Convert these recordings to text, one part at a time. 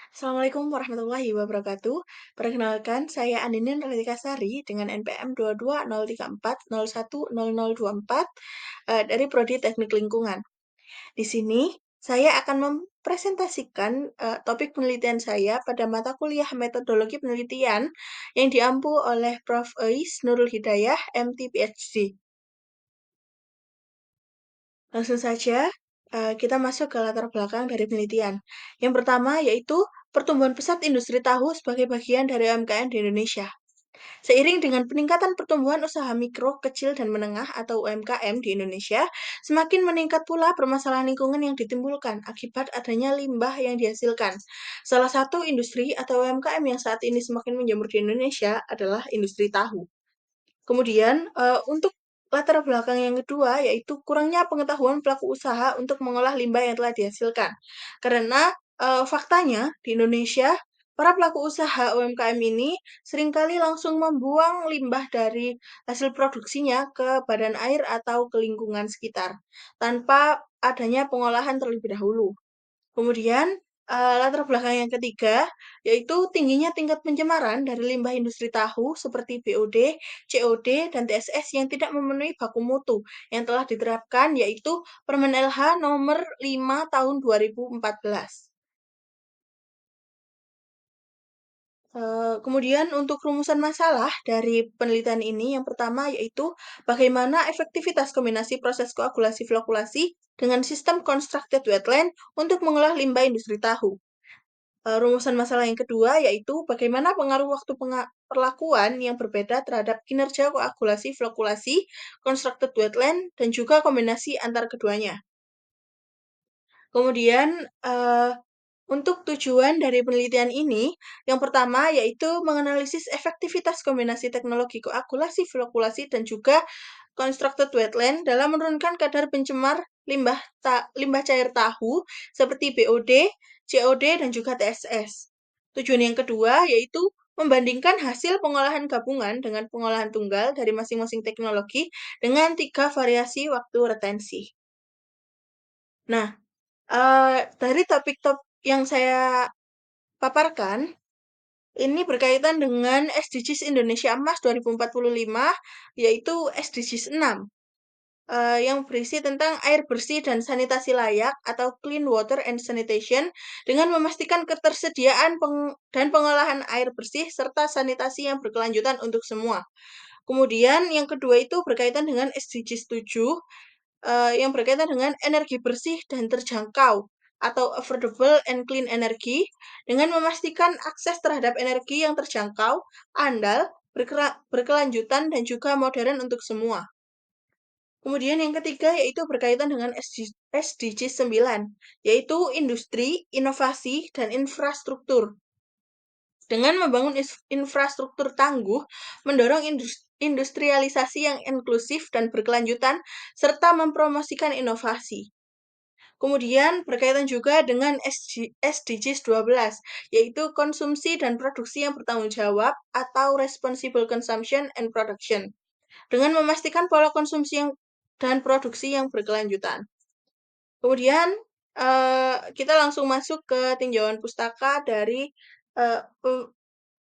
Assalamualaikum warahmatullahi wabarakatuh. Perkenalkan, saya Andinin Ralitika Sari dengan NPM 220340100024 dari Prodi Teknik Lingkungan. Di sini saya akan mempresentasikan topik penelitian saya pada mata kuliah Metodologi Penelitian yang diampu oleh Prof. Eis Nurul Hidayah, MT PhD. Langsung saja, kita masuk ke latar belakang dari penelitian. Yang pertama yaitu pertumbuhan pesat industri tahu sebagai bagian dari UMKM di Indonesia. Seiring dengan peningkatan pertumbuhan usaha mikro, kecil, dan menengah atau UMKM di Indonesia, semakin meningkat pula permasalahan lingkungan yang ditimbulkan akibat adanya limbah yang dihasilkan. Salah satu industri atau UMKM yang saat ini semakin menjamur di Indonesia adalah industri tahu. Kemudian, untuk latar belakang yang kedua, yaitu kurangnya pengetahuan pelaku usaha untuk mengolah limbah yang telah dihasilkan. Karena, faktanya di Indonesia, para pelaku usaha UMKM ini seringkali langsung membuang limbah dari hasil produksinya ke badan air atau ke lingkungan sekitar, tanpa adanya pengolahan terlebih dahulu. Kemudian, latar belakang yang ketiga, yaitu tingginya tingkat pencemaran dari limbah industri tahu seperti BOD, COD, dan TSS yang tidak memenuhi baku mutu yang telah diterapkan, yaitu Permen LH nomor 5 tahun 2014. Kemudian untuk rumusan masalah dari penelitian ini, yang pertama yaitu bagaimana efektivitas kombinasi proses koagulasi flokulasi dengan sistem constructed wetland untuk mengolah limbah industri tahu. Rumusan masalah yang kedua yaitu bagaimana pengaruh waktu perlakuan yang berbeda terhadap kinerja koagulasi flokulasi, constructed wetland, dan juga kombinasi antar keduanya. Kemudian, untuk tujuan dari penelitian ini, yang pertama yaitu menganalisis efektivitas kombinasi teknologi koagulasi, flokulasi, dan juga constructed wetland dalam menurunkan kadar pencemar limbah cair tahu seperti BOD, COD, dan juga TSS. Tujuan yang kedua yaitu membandingkan hasil pengolahan gabungan dengan pengolahan tunggal dari masing-masing teknologi dengan 3 variasi waktu retensi. Nah, dari topik yang saya paparkan, ini berkaitan dengan SDGs Indonesia Emas 2045, yaitu SDGs 6, yang berisi tentang air bersih dan sanitasi layak atau Clean Water and Sanitation dengan memastikan ketersediaan dan pengolahan air bersih serta sanitasi yang berkelanjutan untuk semua. Kemudian yang kedua itu berkaitan dengan SDGs 7, yang berkaitan dengan energi bersih dan terjangkau atau affordable and clean energy dengan memastikan akses terhadap energi yang terjangkau, andal, berkelanjutan, dan juga modern untuk semua. Kemudian yang ketiga yaitu berkaitan dengan SDGs 9, yaitu industri, inovasi, dan infrastruktur. Dengan membangun infrastruktur tangguh, mendorong industrialisasi yang inklusif dan berkelanjutan, serta mempromosikan inovasi. Kemudian berkaitan juga dengan SDGs 12, yaitu konsumsi dan produksi yang bertanggung jawab atau responsible consumption and production, dengan memastikan pola konsumsi dan produksi yang berkelanjutan. Kemudian kita langsung masuk ke tinjauan pustaka dari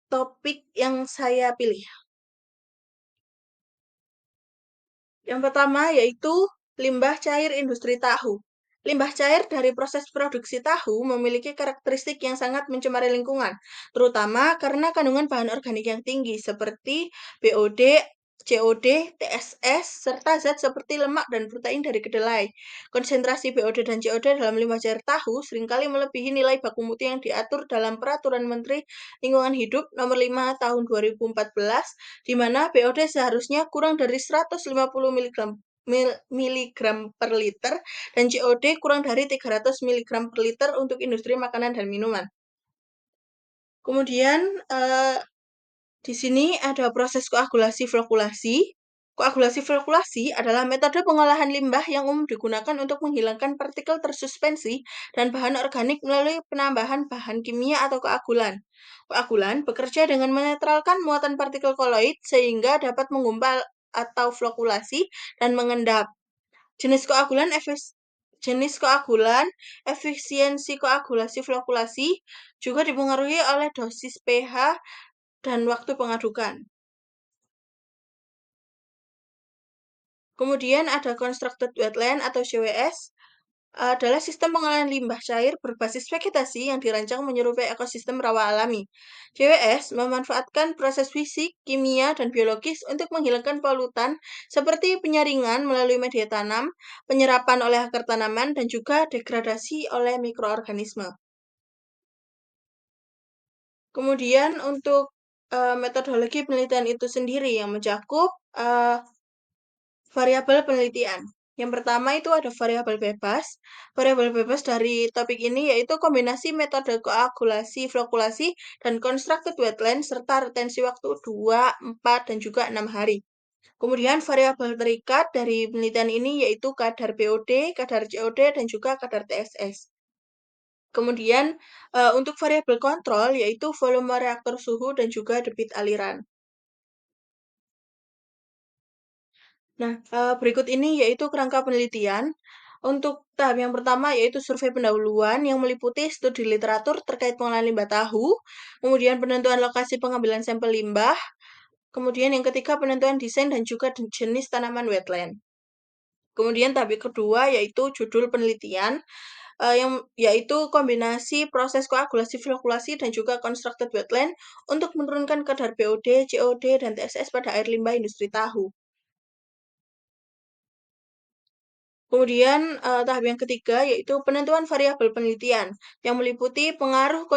topik yang saya pilih. Yang pertama yaitu limbah cair industri tahu. Limbah cair dari proses produksi tahu memiliki karakteristik yang sangat mencemari lingkungan, terutama karena kandungan bahan organik yang tinggi seperti BOD, COD, TSS, serta zat seperti lemak dan protein dari kedelai. Konsentrasi BOD dan COD dalam limbah cair tahu seringkali melebihi nilai baku mutu yang diatur dalam Peraturan Menteri Lingkungan Hidup Nomor 5 Tahun 2014, di mana BOD seharusnya kurang dari 150 miligram per liter dan COD kurang dari 300 miligram per liter untuk industri makanan dan minuman. Kemudian di sini ada proses koagulasi flokulasi. Koagulasi flokulasi adalah metode pengolahan limbah yang umum digunakan untuk menghilangkan partikel tersuspensi dan bahan organik melalui penambahan bahan kimia atau koagulan. Koagulan bekerja dengan menetralkan muatan partikel koloid sehingga dapat menggumpal atau flokulasi dan mengendap. Jenis Jenis koagulan, efisiensi koagulasi flokulasi juga dipengaruhi oleh dosis pH dan waktu pengadukan. Kemudian ada constructed wetland atau CWS, adalah sistem pengolahan limbah cair berbasis vegetasi yang dirancang menyerupai ekosistem rawa alami. CWS memanfaatkan proses fisik, kimia, dan biologis untuk menghilangkan polutan seperti penyaringan melalui media tanam, penyerapan oleh akar tanaman, dan juga degradasi oleh mikroorganisme. Kemudian untuk metodologi penelitian itu sendiri yang mencakup variabel penelitian. Yang pertama itu ada variabel bebas. Variabel bebas dari topik ini yaitu kombinasi metode koagulasi, flokulasi, dan constructed wetland serta retensi waktu 2, 4, dan juga 6 hari. Kemudian variabel terikat dari penelitian ini yaitu kadar BOD, kadar COD, dan juga kadar TSS. Kemudian untuk variabel kontrol yaitu volume reaktor suhu dan juga debit aliran. Nah, berikut ini yaitu kerangka penelitian. Untuk tahap yang pertama yaitu survei pendahuluan yang meliputi studi literatur terkait pengolahan limbah tahu, kemudian penentuan lokasi pengambilan sampel limbah, kemudian yang ketiga penentuan desain dan juga jenis tanaman wetland. Kemudian tahap kedua yaitu judul penelitian, yang yaitu kombinasi proses koagulasi, flokulasi, dan juga constructed wetland untuk menurunkan kadar BOD, COD, dan TSS pada air limbah industri tahu. Kemudian, tahap yang ketiga yaitu penentuan variabel penelitian yang meliputi pengaruh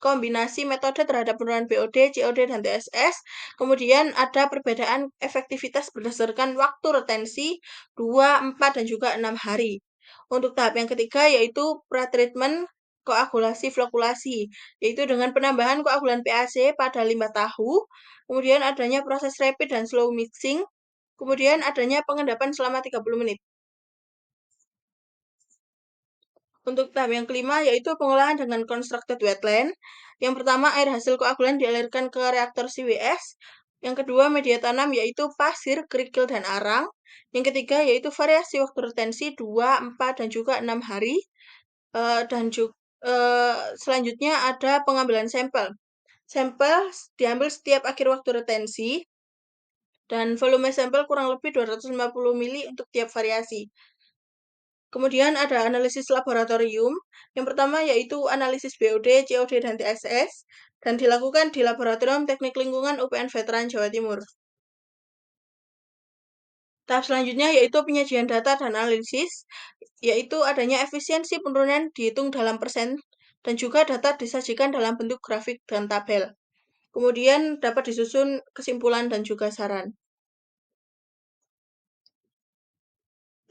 kombinasi metode terhadap penurunan BOD, COD, dan TSS. Kemudian ada perbedaan efektivitas berdasarkan waktu retensi 2, 4, dan juga 6 hari. Untuk tahap yang ketiga yaitu pretreatment koagulasi flokulasi, yaitu dengan penambahan koagulan PAC pada limbah tahu, kemudian adanya proses rapid dan slow mixing, kemudian adanya pengendapan selama 30 menit. Untuk tahap yang kelima yaitu pengolahan dengan constructed wetland. Yang pertama, air hasil koagulan dialirkan ke reaktor CWS. Yang kedua, media tanam yaitu pasir, kerikil, dan arang. Yang ketiga yaitu variasi waktu retensi 2, 4, dan juga 6 hari. Dan juga selanjutnya ada pengambilan sampel. Sampel diambil setiap akhir waktu retensi dan volume sampel kurang lebih 250 mili untuk tiap variasi. Kemudian ada analisis laboratorium. Yang pertama yaitu analisis BOD, COD, dan TSS, dan dilakukan di Laboratorium Teknik Lingkungan UPN Veteran Jawa Timur. Tahap selanjutnya yaitu penyajian data dan analisis, yaitu adanya efisiensi penurunan dihitung dalam persen, dan juga data disajikan dalam bentuk grafik dan tabel. Kemudian dapat disusun kesimpulan dan juga saran.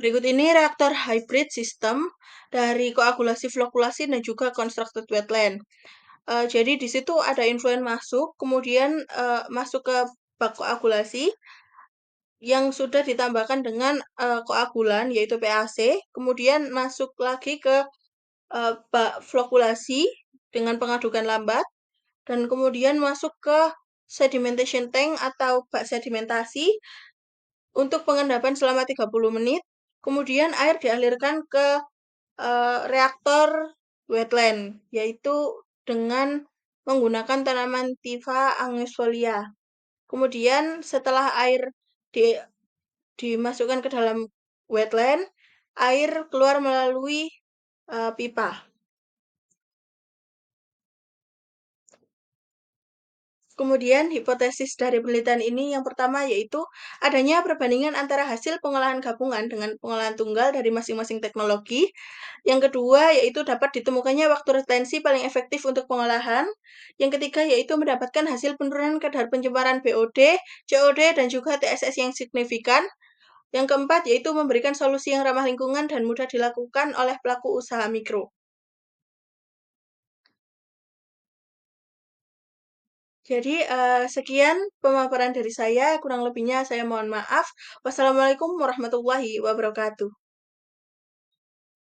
Berikut ini reaktor hybrid system dari koagulasi, flokulasi, dan juga constructed wetland. Jadi di situ ada influen masuk, kemudian masuk ke bak koagulasi yang sudah ditambahkan dengan koagulan yaitu PAC, kemudian masuk lagi ke bak flokulasi dengan pengadukan lambat, dan kemudian masuk ke sedimentation tank atau bak sedimentasi untuk pengendapan selama 30 menit. Kemudian air dialirkan ke reaktor wetland, yaitu dengan menggunakan tanaman Tiva anguisfolia. Kemudian setelah air dimasukkan ke dalam wetland, air keluar melalui pipa. Kemudian hipotesis dari penelitian ini yang pertama yaitu adanya perbandingan antara hasil pengolahan gabungan dengan pengolahan tunggal dari masing-masing teknologi. Yang kedua yaitu dapat ditemukannya waktu retensi paling efektif untuk pengolahan. Yang ketiga yaitu mendapatkan hasil penurunan kadar pencemaran BOD, COD, dan juga TSS yang signifikan. Yang keempat yaitu memberikan solusi yang ramah lingkungan dan mudah dilakukan oleh pelaku usaha mikro. Jadi, sekian pemaparan dari saya, kurang lebihnya saya mohon maaf. Wassalamualaikum warahmatullahi wabarakatuh.